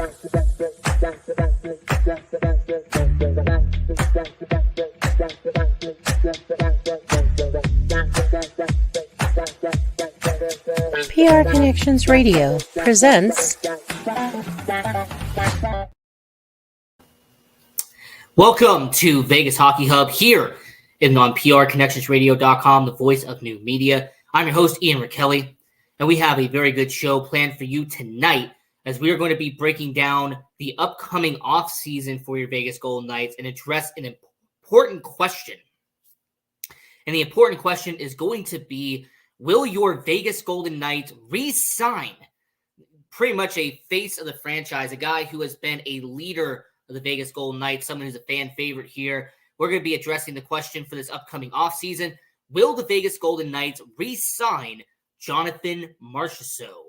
PR Connections Radio presents. Welcome to Vegas Hockey Hub here on PRConnectionsRadio.com, the voice of new media. I'm your host, Ian Rakelli, and we have a very good show planned for you tonight as we are going to be breaking down the upcoming offseason for your Vegas Golden Knights and address an important question. And the important question is going to be, will your Vegas Golden Knights re-sign pretty much a face of the franchise, a guy who has been a leader of the Vegas Golden Knights, someone who's a fan favorite here? We're going to be addressing the question for this upcoming offseason. Will the Vegas Golden Knights re-sign Jonathan Marchessault?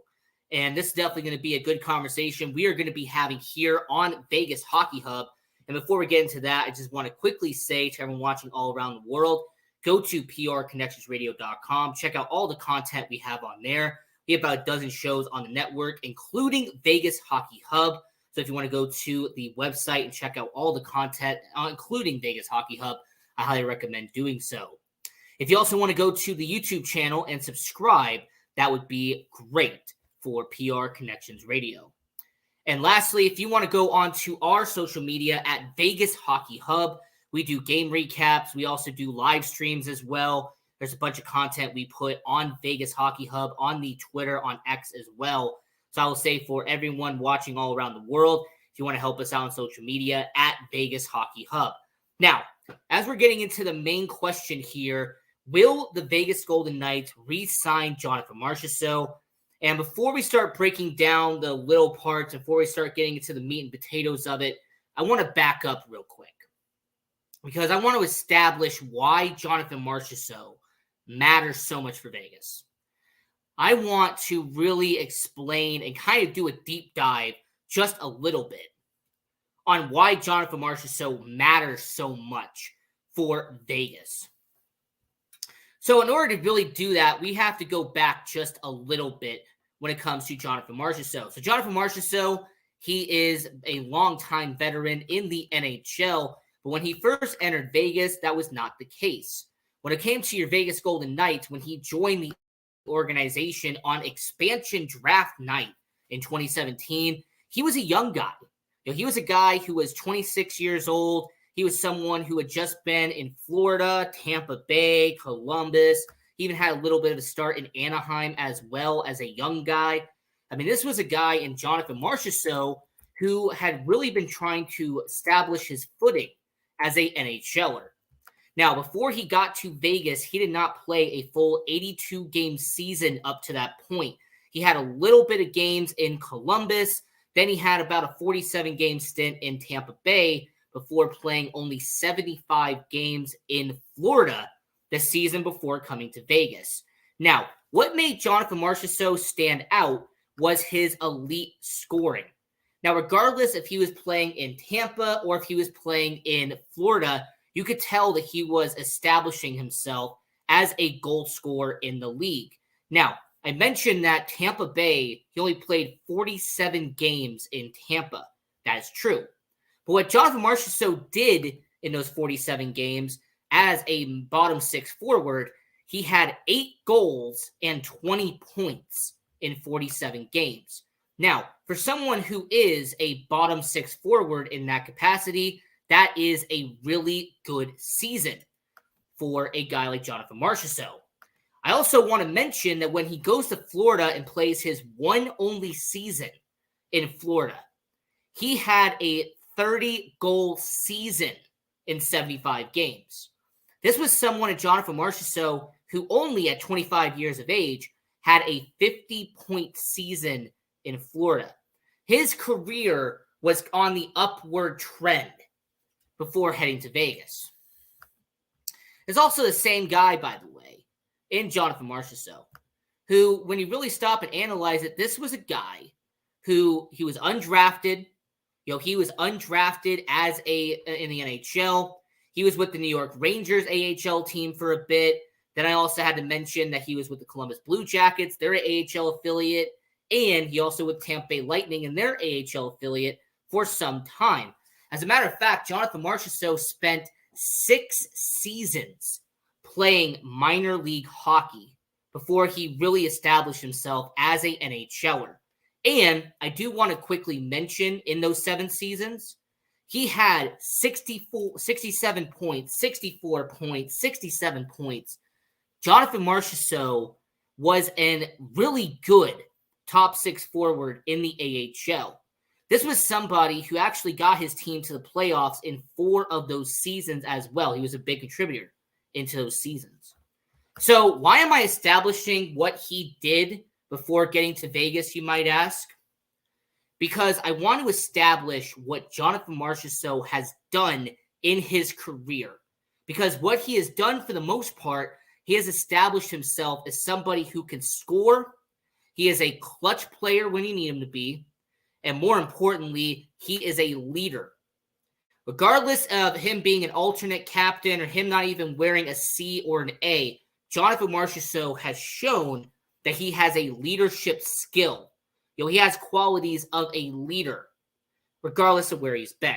And this is definitely going to be a good conversation we are going to be having here on Vegas Hockey Hub. And before we get into that, I just want to quickly say to everyone watching all around the world, go to PRConnectionsRadio.com. Check out all the content we have on there. We have about a dozen shows on the network, including Vegas Hockey Hub. So if you want to go to the website and check out all the content, including Vegas Hockey Hub, I highly recommend doing so. If you also want to go to the YouTube channel and subscribe, that would be great for PR Connections Radio. And lastly, if you want to go on to our social media at Vegas Hockey Hub, we do game recaps. We also do live streams as well. There's a bunch of content we put on Vegas Hockey Hub, on the Twitter, on X as well. So I will say for everyone watching all around the world, if you want to help us out on social media, at Vegas Hockey Hub. Now, as we're getting into the main question here, will the Vegas Golden Knights re-sign Jonathan Marchessault? And before we start breaking down the little parts, before we start getting into the meat and potatoes of it, I want to back up real quick, because I want to establish why Jonathan Marchessault matters so much for Vegas. I want to really explain and kind of do a deep dive just a little bit on why Jonathan Marchessault matters so much for Vegas. So in order to really do that, we have to go back just a little bit when it comes to Jonathan Marchessault. So Jonathan Marchessault, he is a longtime veteran in the NHL. But when he first entered Vegas, that was not the case. When it came to your Vegas Golden Knights, when he joined the organization on expansion draft night in 2017, he was a young guy. He was a guy who was 26 years old. He was someone who had just been in Florida, Tampa Bay, Columbus. He even had a little bit of a start in Anaheim as well as a young guy. I mean, this was a guy in Jonathan Marchessault who had really been trying to establish his footing as a NHLer. Now, before he got to Vegas, he did not play a full 82-game season up to that point. He had a little bit of games in Columbus. Then he had about a 47-game stint in Tampa Bay before playing only 75 games in Florida the season before coming to Vegas. Now, what made Jonathan Marchessault stand out was his elite scoring. Now, regardless if he was playing in Tampa or if he was playing in Florida, you could tell that he was establishing himself as a goal scorer in the league. Now, I mentioned that Tampa Bay, he only played 47 games in Tampa. That is true. But what Jonathan Marchessault did in those 47 games as a bottom six forward, he had 8 goals and 20 points in 47 games. Now, for someone who is a bottom six forward in that capacity, that is a really good season for a guy like Jonathan Marchessault. I also want to mention that when he goes to Florida and plays his one only season in Florida, he had a 30-goal season in 75 games. This was someone at Jonathan Marchessault who only at 25 years of age had a 50-point season in Florida. His career was on the upward trend before heading to Vegas. There's also the same guy, by the way, in Jonathan Marchessault, who, when you really stop and analyze it, this was a guy who he was undrafted. He was undrafted in the NHL. He was with the New York Rangers AHL team for a bit. Then I also had to mention that he was with the Columbus Blue Jackets, their AHL affiliate. and he also with Tampa Bay Lightning in their AHL affiliate for some time. As a matter of fact, Jonathan Marchessault spent 6 seasons playing minor league hockey before he really established himself as a NHLer. And I do want to quickly mention in those 7 seasons, he had 67 points, 64 points, 67 points. Jonathan Marchessault was a really good top 6 forward in the AHL. This was somebody who actually got his team to the playoffs in 4 of those seasons as well. He was a big contributor into those seasons. So why am I establishing what he did before getting to Vegas, you might ask? Because I want to establish what Jonathan Marchessault has done in his career. Because what he has done for the most part, he has established himself as somebody who can score. He is a clutch player when you need him to be. And more importantly, he is a leader. Regardless of him being an alternate captain or him not even wearing a C or an A, Jonathan Marchessault has shown that he has a leadership skill. He has qualities of a leader, regardless of where he's been.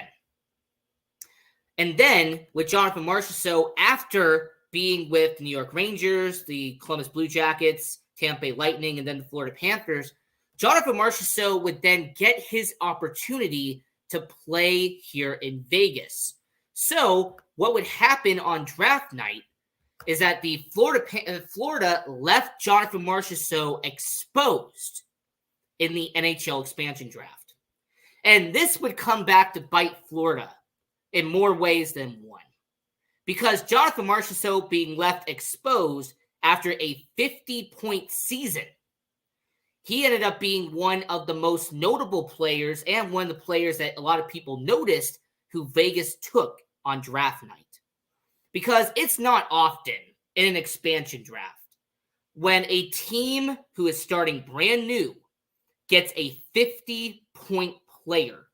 And then with Jonathan Marchessault, after being with the New York Rangers, the Columbus Blue Jackets, Tampa Bay Lightning, and then the Florida Panthers, Jonathan Marchessault would then get his opportunity to play here in Vegas. So what would happen on draft night is that the Florida left Jonathan Marchessault exposed in the NHL expansion draft. And this would come back to bite Florida in more ways than one. Because Jonathan Marchessault being left exposed after a 50-point season, he ended up being one of the most notable players and one of the players that a lot of people noticed who Vegas took on draft night. Because it's not often in an expansion draft when a team who is starting brand new gets a 50-point player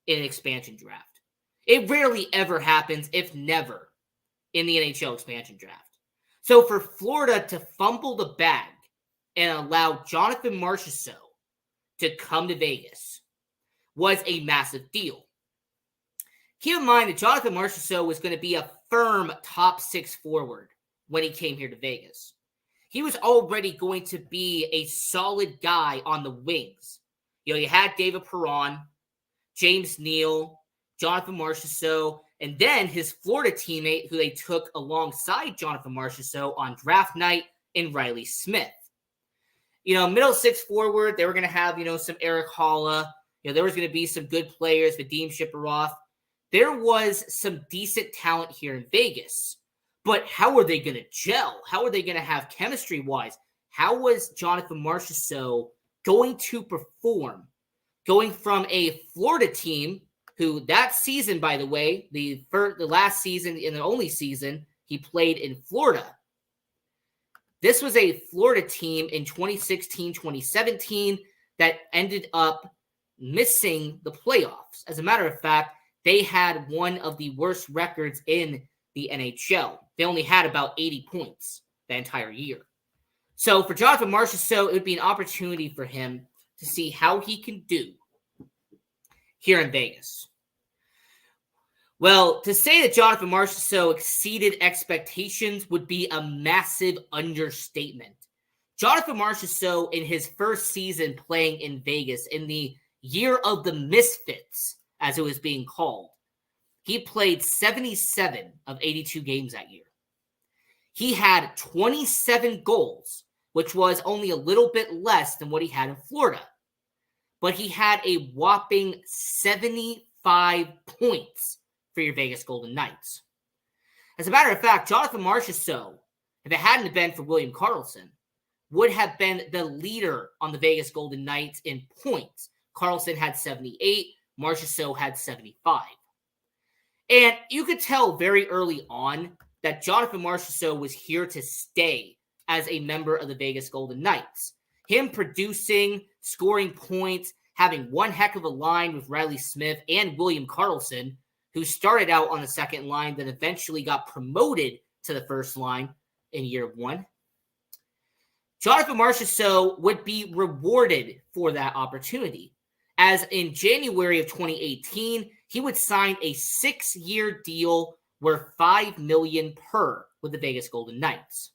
in an expansion draft. It rarely ever happens, if never, in the NHL expansion draft. So for Florida to fumble the bag and allow Jonathan Marchessault to come to Vegas was a massive deal. Keep in mind that Jonathan Marchessault was going to be a firm top 6 forward when he came here to Vegas. He was already going to be a solid guy on the wings. You had David Perron, James Neal, Jonathan Marchessault, and then his Florida teammate who they took alongside Jonathan Marchessault on draft night in Riley Smith. Middle 6 forward, they were going to have, some Eric Holla. There was going to be some good players, Vadim Shiparoff. There was some decent talent here in Vegas. But how are they going to gel? How are they going to have chemistry-wise? How was Jonathan Marchessault going to perform? Going from a Florida team who that season, by the way, the last season and the only season he played in Florida. This was a Florida team in 2016-2017 that ended up missing the playoffs. As a matter of fact, they had one of the worst records in the NHL. They only had about 80 points that entire year. So for Jonathan Marchessault, it would be an opportunity for him to see how he can do here in Vegas. Well, to say that Jonathan Marchessault exceeded expectations would be a massive understatement. Jonathan Marchessault, in his first season playing in Vegas, in the year of the Misfits, as it was being called, he played 77 of 82 games that year. He had 27 goals, which was only a little bit less than what he had in Florida. But he had a whopping 75 points for your Vegas Golden Knights. As a matter of fact, Jonathan Marchessault, if it hadn't been for William Karlsson, would have been the leader on the Vegas Golden Knights in points. Karlsson had 78, Marchessault had 75. And you could tell very early on that Jonathan Marchessault was here to stay as a member of the Vegas Golden Knights. Him producing, scoring points, having one heck of a line with Riley Smith and William Karlsson, who started out on the second line, then eventually got promoted to the first line in year 1. Jonathan Marchessault would be rewarded for that opportunity, as in January of 2018, he would sign a 6-year deal worth $5 million per with the Vegas Golden Knights.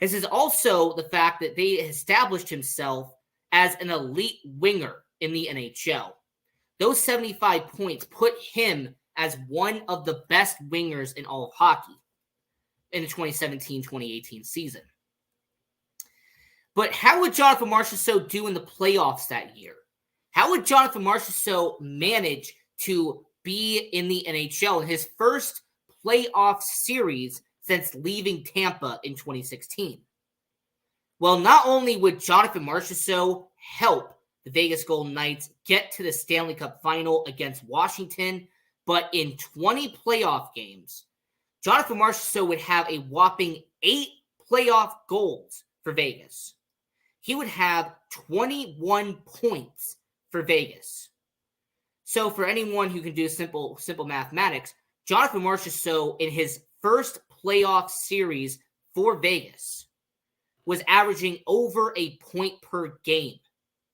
This is also the fact that they established himself as an elite winger in the NHL. Those 75 points put him as one of the best wingers in all of hockey in the 2017-2018 season. But how would Jonathan Marchessault do in the playoffs that year? How would Jonathan Marchessault manage to be in the NHL in his first playoff series since leaving Tampa in 2016? Well, not only would Jonathan Marchessault help the Vegas Golden Knights get to the Stanley Cup final against Washington, but in 20 playoff games, Jonathan Marchessault would have a whopping 8 playoff goals for Vegas. He would have 21 points for Vegas. So for anyone who can do simple mathematics, Jonathan Marchessault in his first playoff series for Vegas was averaging over a point per game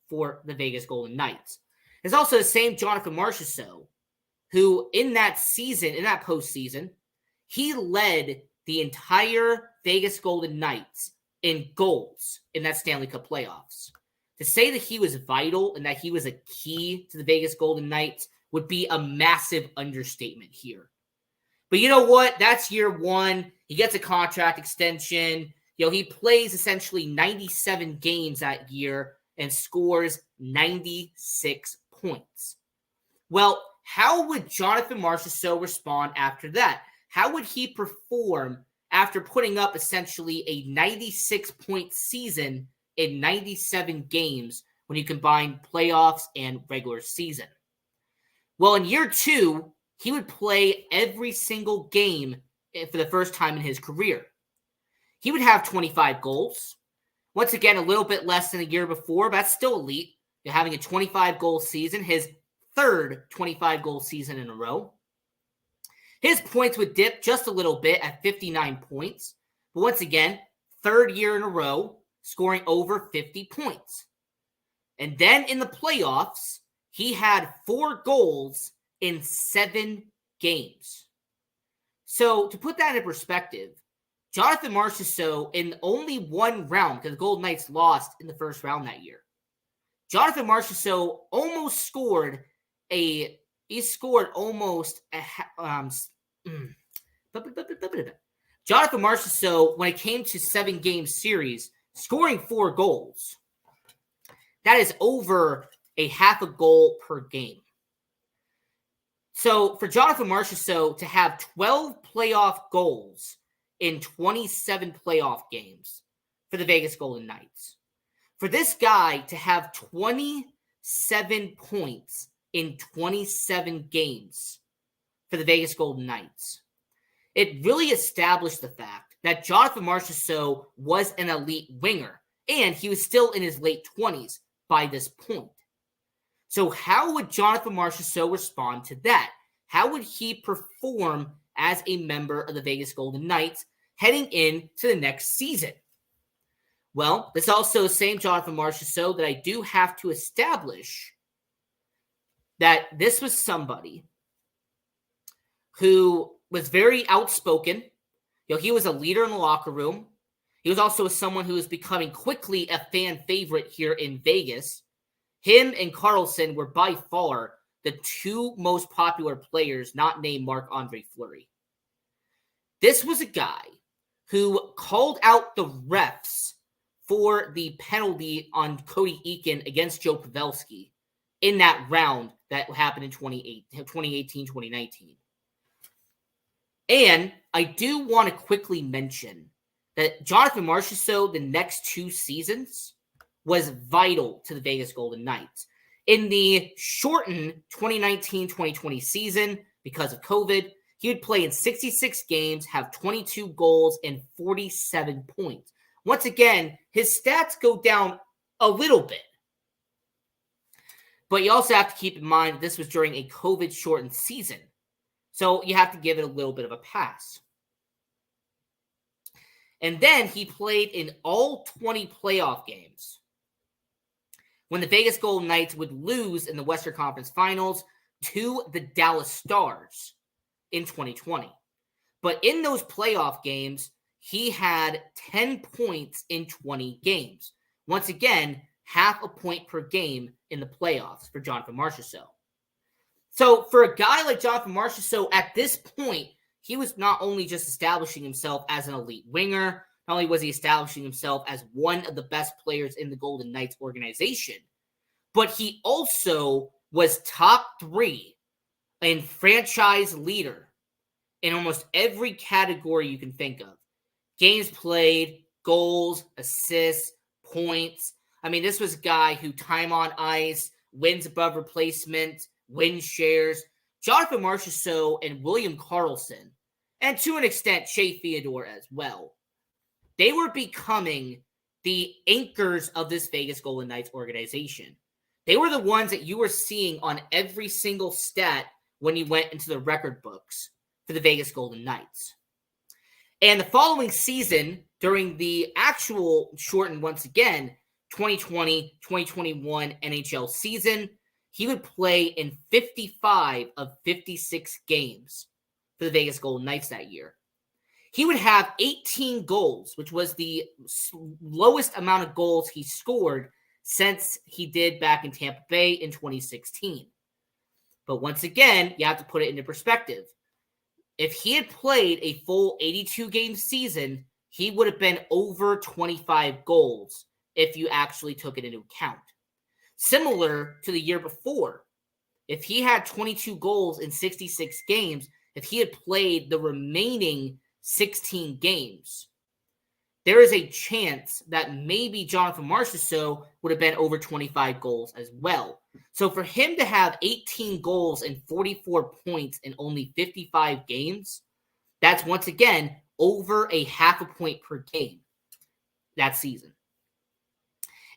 for the Vegas Golden Knights. It's also the same Jonathan Marchessault who in that season, in that postseason, he led the entire Vegas Golden Knights in goals in that Stanley Cup playoffs. To say that he was vital and that he was a key to the Vegas Golden Knights would be a massive understatement here. But you know what? That's year one. He gets a contract extension. He plays essentially 97 games that year and scores 96 points. Well, how would Jonathan Marchessault respond after that? How would he perform after putting up essentially a 96-point season in 97 games when you combine playoffs and regular season? Well, in year two, he would play every single game for the first time in his career. He would have 25 goals. Once again, a little bit less than a year before, but that's still elite. You're having a 25-goal season, his third 25-goal season in a row. His points would dip just a little bit at 59 points. But once again, third year in a row, scoring over 50 points. And then in the playoffs, he had 4 goals in 7 games. So to put that in perspective, Jonathan Marchessault in only one round, because the Golden Knights lost in the first round that year, Jonathan Marchessault almost scored Jonathan Marchessault, when it came to 7-game series, scoring 4 goals. That is over a half a goal per game. So for Jonathan Marchessault to have 12 playoff goals in 27 playoff games for the Vegas Golden Knights, for this guy to have 27 points in 27 games for the Vegas Golden Knights, it really established the fact that Jonathan Marchessault was an elite winger, and he was still in his late 20s by this point. So how would Jonathan Marchessault respond to that? How would he perform as a member of the Vegas Golden Knights heading into the next season? Well, it's also the same Jonathan Marchessault that I do have to establish that this was somebody who was very outspoken. He was a leader in the locker room. He was also someone who was becoming quickly a fan favorite here in Vegas. Him and Carlson were by far the 2 most popular players not named Marc-Andre Fleury. This was a guy who called out the refs for the penalty on Cody Eakin against Joe Pavelski in that round that happened in 2018-2019. And I do want to quickly mention that Jonathan Marchessault, the next 2 seasons, was vital to the Vegas Golden Knights. In the shortened 2019-2020 season, because of COVID, he would play in 66 games, have 22 goals, and 47 points. Once again, his stats go down a little bit. But you also have to keep in mind that this was during a COVID-shortened season. So you have to give it a little bit of a pass. And then he played in all 20 playoff games when the Vegas Golden Knights would lose in the Western Conference Finals to the Dallas Stars in 2020. But in those playoff games, he had 10 points in 20 games. Once again, half a point per game in the playoffs for Jonathan Marchessault. So for a guy like Jonathan Marchessault, at this point, he was not only just establishing himself as an elite winger, not only was he establishing himself as one of the best players in the Golden Knights organization, but he also was top 3 and franchise leader in almost every category you can think of. Games played, goals, assists, points. I mean, this was a guy who time on ice, wins above replacement, win shares. Jonathan Marchessault and William Karlsson, and to an extent, Shea Theodore as well, they were becoming the anchors of this Vegas Golden Knights organization. They were the ones that you were seeing on every single stat when you went into the record books for the Vegas Golden Knights. And the following season, during the actual shortened, once again, 2020-2021 NHL season, he would play in 55 of 56 games for the Vegas Golden Knights that year. He would have 18 goals, which was the lowest amount of goals he scored since he did back in Tampa Bay in 2016. But once again, you have to put it into perspective. If he had played a full 82-game season, he would have been over 25 goals if you actually took it into account. Similar to the year before, if he had 22 goals in 66 games, if he had played the remaining 16 games, there is a chance that maybe Jonathan Marchessault would have been over 25 goals as well. So for him to have 18 goals and 44 points in only 55 games, that's once again over a half a point per game that season.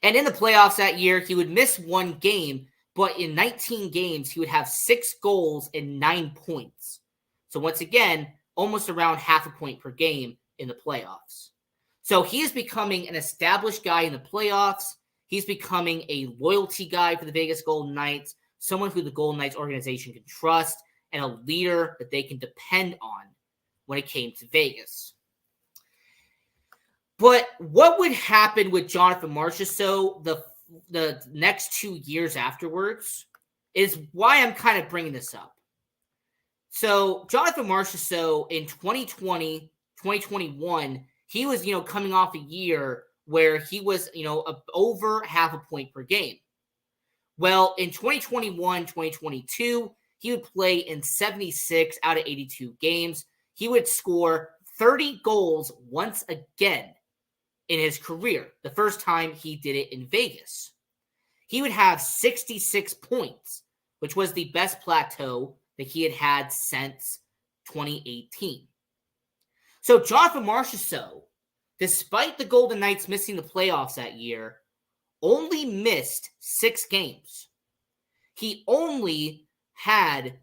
And in the playoffs that year, he would miss one game, but in 19 games, he would have 6 goals and 9 points. So once again, almost around half a point per game in the playoffs. So he is becoming an established guy in the playoffs. He's becoming a loyalty guy for the Vegas Golden Knights, someone who the Golden Knights organization can trust, and a leader that they can depend on when it came to Vegas. But what would happen with Jonathan Marchessault the next 2 years afterwards is why I'm kind of bringing this up. So Jonathan Marchessault in 2020, 2021, he was, coming off a year where he was, over half a point per game. Well, in 2021, 2022, he would play in 76 out of 82 games. He would score 30 goals once again in his career, the first time he did it in Vegas. He would have 66 points, which was the best plateau that he had had since 2018. So Jonathan Marchessault, despite the Golden Knights missing the playoffs that year, only missed 6 games. He only had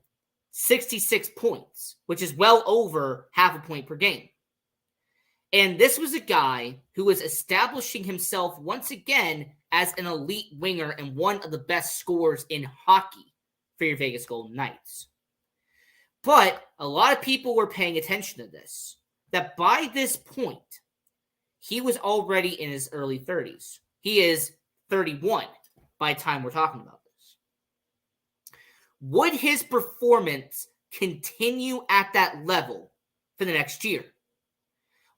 66 points, which is well over half a point per game. And this was a guy who was establishing himself once again as an elite winger and one of the best scorers in hockey for your Vegas Golden Knights. But a lot of people were paying attention to this, that by this point, he was already in his early 30s. He is 31 by the time we're talking about this. Would his performance continue at that level for the next year?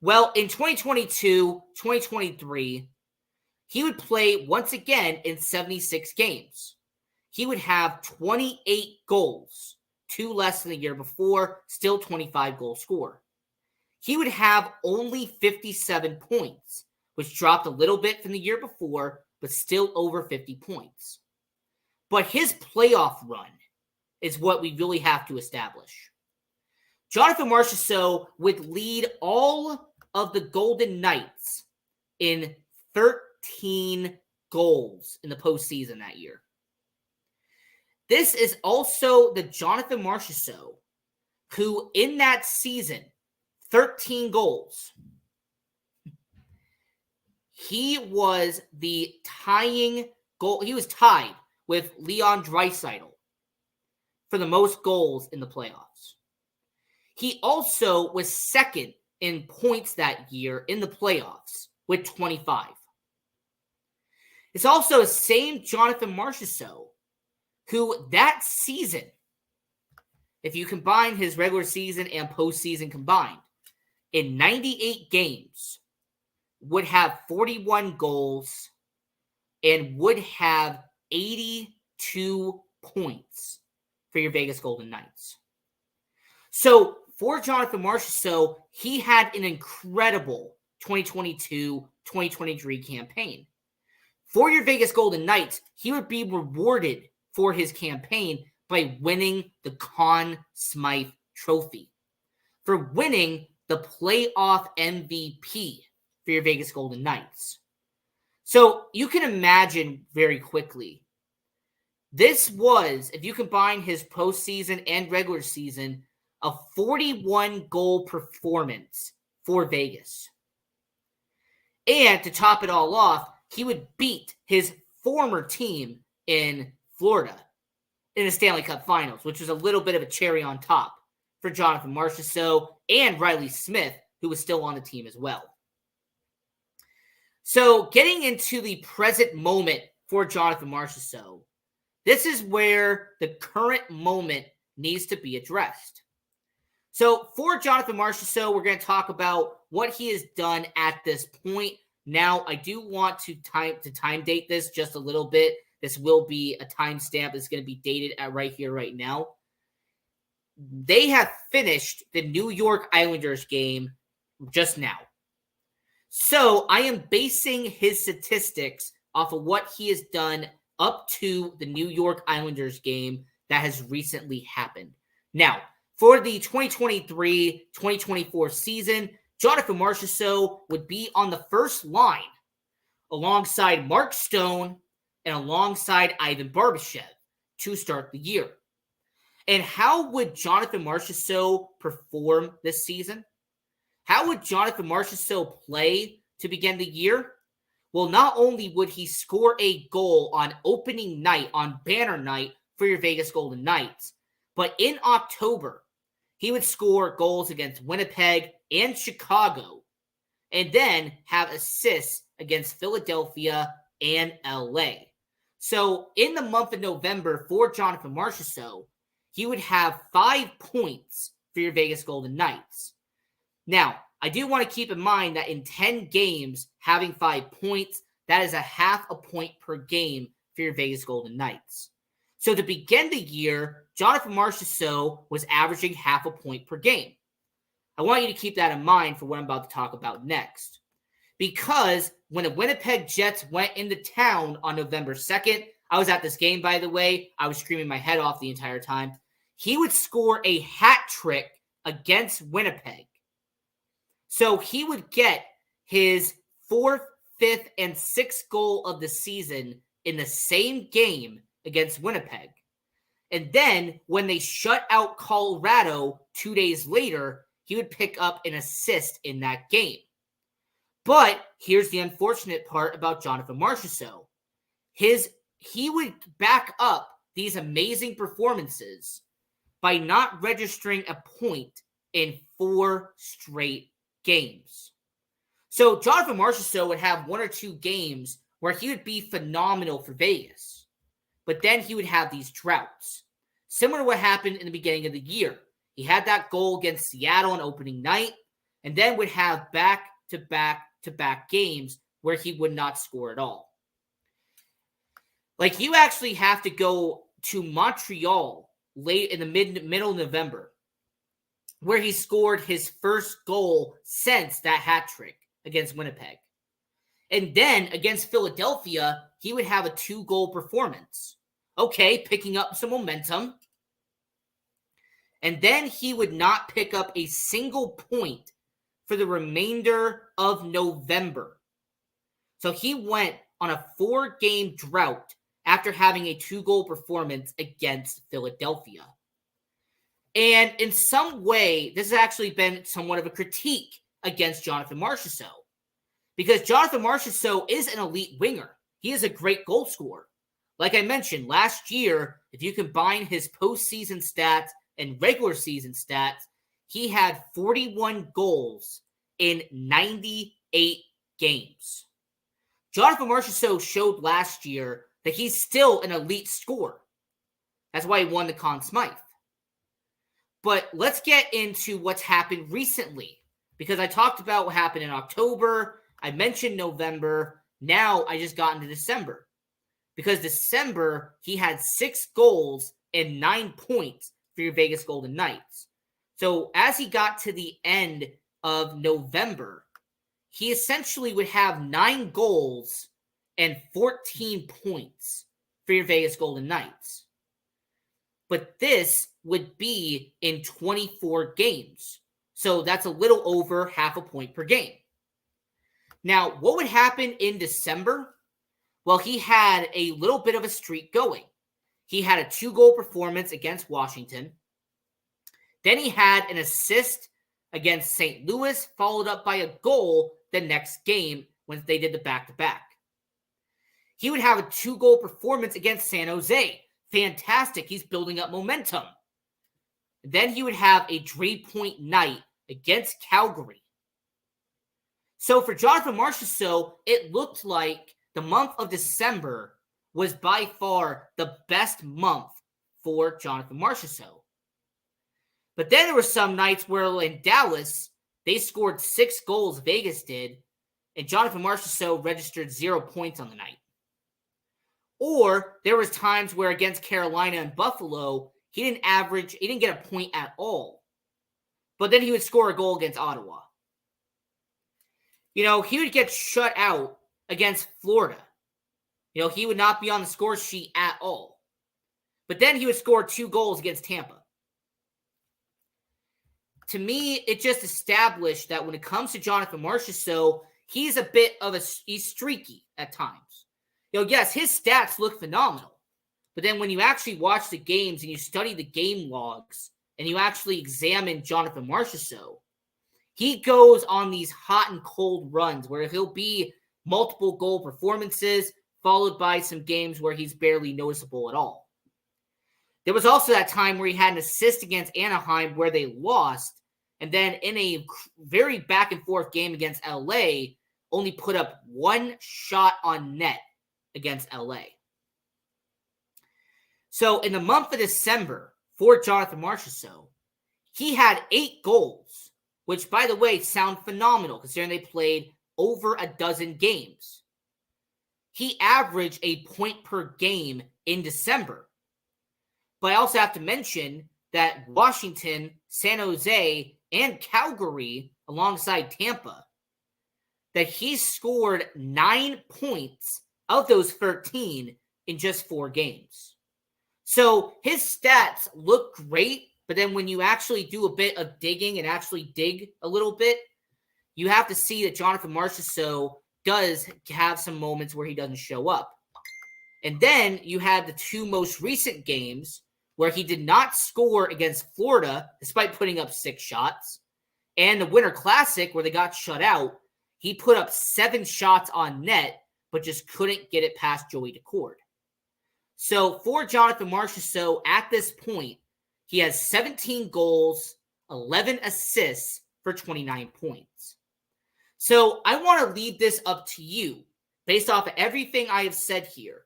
Well, in 2022, 2023, he would play once again in 76 games. He would have 28 goals, 2 less than the year before, still 25 goal scorer. He would have only 57 points, which dropped a little bit from the year before, but still over 50 points. But his playoff run is what we really have to establish. Jonathan Marchessault would lead all of the Golden Knights in 13 goals in the postseason that year. This is also the Jonathan Marchessault who, in that season, 13 goals, he was the tying goal. He was tied with Leon Draisaitl for the most goals in the playoffs. He also was second in points that year in the playoffs with 25. It's also the same Jonathan Marchessault, who that season, if you combine his regular season and postseason combined, in 98 games, would have 41 goals and would have 82 points for your Vegas Golden Knights. So for Jonathan Marchessault, he had an incredible 2022-2023 campaign. For your Vegas Golden Knights, he would be rewarded for his campaign by winning the Conn Smythe Trophy, for winning the playoff MVP for your Vegas Golden Knights. So you can imagine very quickly, this was, if you combine his postseason and regular season, a 41-goal performance for Vegas. And to top it all off, he would beat his former team in Florida in the Stanley Cup Finals, which was a little bit of a cherry on top for Jonathan Marchessault and Riley Smith, who was still on the team as well. So getting into the present moment for Jonathan Marchessault, this is where the current moment needs to be addressed. So for Jonathan Marchessault, we're going to talk about what he has done at this point. Now, I do want to time date this just a little bit. This will be a timestamp that's going to be dated at right here, right now. They have finished the New York Islanders game just now. So I am basing his statistics off of what he has done up to the New York Islanders game that has recently happened. Now, for the 2023-2024 season, Jonathan Marchessault would be on the first line alongside Mark Stone and alongside Ivan Barbashev to start the year. And how would Jonathan Marchessault perform this season? How would Jonathan Marchessault play to begin the year? Well, not only would he score a goal on opening night, on banner night for your Vegas Golden Knights, but in October, he would score goals against Winnipeg and Chicago, and then have assists against Philadelphia and LA. So in the month of November for Jonathan Marchessault, he would have 5 points for your Vegas Golden Knights. Now, I do want to keep in mind that in 10 games, having 5 points, that is a half a point per game for your Vegas Golden Knights. So to begin the year, Jonathan Marchessault was averaging half a point per game. I want you to keep that in mind for what I'm about to talk about next. Because when the Winnipeg Jets went into town on November 2nd, I was at this game, by the way. I was screaming my head off the entire time. He would score a hat trick against Winnipeg. So he would get his 4th, 5th, and 6th goal of the season in the same game against Winnipeg. And then when they shut out Colorado 2 days later, he would pick up an assist in that game. But here's the unfortunate part about Jonathan Marchessault. He would back up these amazing performances by not registering a point in 4 straight games. So Jonathan Marchessault would have 1 or 2 games where he would be phenomenal for Vegas. But then he would have these droughts. Similar to what happened in the beginning of the year. He had that goal against Seattle on opening night, and then would have back-to-back games where he would not score at all. Like, you actually have to go to Montreal late in the middle of November, where he scored his first goal since that hat trick against Winnipeg. And then against Philadelphia, he would have a 2-goal performance. Okay, picking up some momentum. And then he would not pick up a single point for the remainder of November. So he went on a 4-game drought after having a 2-goal performance against Philadelphia. And in some way, this has actually been somewhat of a critique against Jonathan Marchessault. because Jonathan Marchessault is an elite winger. He is a great goal scorer. Like I mentioned, last year, if you combine his postseason stats and regular season stats, he had 41 goals in 98 games. Jonathan Marchessault showed last year that he's still an elite scorer. That's why he won the Conn Smythe. But let's get into what's happened recently, because I talked about what happened in October. I mentioned November. Now I just got into December. Because December, he had 6 goals and 9 points for your Vegas Golden Knights. So as he got to the end of November, he essentially would have 9 goals and 14 points for your Vegas Golden Knights. But this would be in 24 games. So that's a little over half a point per game. Now, what would happen in December? Well, he had a little bit of a streak going. He had a 2-goal performance against Washington. Then he had an assist against St. Louis, followed up by a goal the next game when they did the back-to-back. He would have a 2-goal performance against San Jose. Fantastic. He's building up momentum. Then he would have a 3-point night against Calgary. So for Jonathan Marchessault, it looked like the month of December was by far the best month for Jonathan Marchessault. But then there were some nights where in Dallas, they scored 6 goals, Vegas did, and Jonathan Marchessault registered 0 points on the night. Or there was times where against Carolina and Buffalo, he didn't get a point at all. But then he would score a goal against Ottawa. He would get shut out against Florida. He would not be on the score sheet at all. But then he would score 2 goals against Tampa. To me, it just established that when it comes to Jonathan Marchessault, he's he's streaky at times. Yes, his stats look phenomenal. But then when you actually watch the games and you study the game logs and you actually examine Jonathan Marchessault, he goes on these hot and cold runs where he'll be multiple goal performances followed by some games where he's barely noticeable at all. There was also that time where he had an assist against Anaheim where they lost, and then in a very back and forth game against LA, only put up 1 shot on net against LA. So in the month of December for Jonathan Marchessault, he had 8 goals, which by the way sound phenomenal considering they played over a dozen games. He averaged a point per game in December. But I also have to mention that Washington, San Jose, and Calgary, alongside Tampa, that he scored 9 points of those 13 in just 4 games. So his stats look great, but then when you actually do a bit of digging and actually dig a little bit, you have to see that Jonathan Marchessault does have some moments where he doesn't show up. And then you had the 2 most recent games where he did not score against Florida despite putting up 6 shots. And the Winter Classic where they got shut out, he put up 7 shots on net, but just couldn't get it past Joey Daccord. So for Jonathan Marchessault at this point, he has 17 goals, 11 assists for 29 points. So I want to leave this up to you based off of everything I have said here.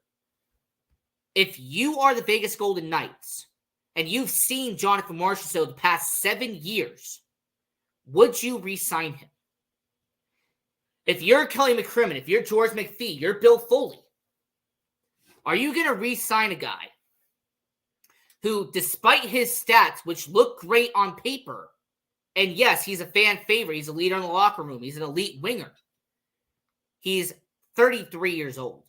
If you are the Vegas Golden Knights and you've seen Jonathan Marchessault the past 7 years, would you re-sign him? If you're Kelly McCrimmon, if you're George McPhee, you're Bill Foley, are you going to re-sign a guy who, despite his stats, which look great on paper, and yes, he's a fan favorite, he's a leader in the locker room, he's an elite winger, he's 33 years old.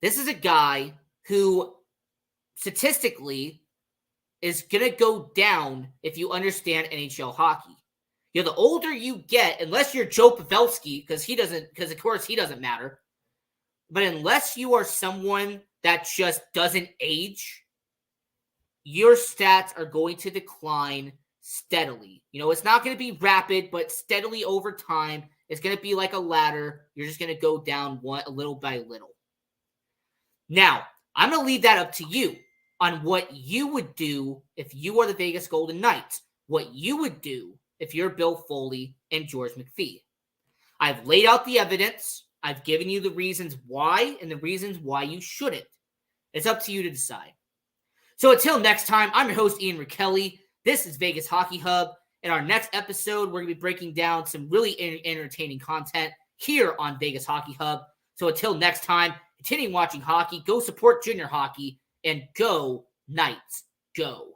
This is a guy who, statistically, is going to go down if you understand NHL hockey. The older you get, unless you're Joe Pavelski, because of course he doesn't matter, but unless you are someone that just doesn't age, your stats are going to decline steadily. It's not going to be rapid, but steadily over time, It's going to be like a ladder. You're just going to go down a little by little. Now, I'm going to leave that up to you on what you would do if you are the Vegas Golden Knights, what you would do if you're Bill Foley and George McPhee. I've laid out the evidence. I've given you the reasons why and the reasons why you shouldn't. It's up to you to decide. So until next time, I'm your host, Ian Rakelli. This is Vegas Hockey Hub. In our next episode, we're going to be breaking down some really entertaining content here on Vegas Hockey Hub. So until next time, continue watching hockey, go support junior hockey, and go Knights, go.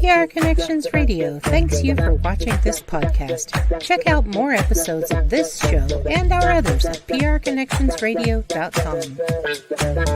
PR Connections Radio thanks you for watching this podcast. Check out more episodes of this show and our others at prconnectionsradio.com.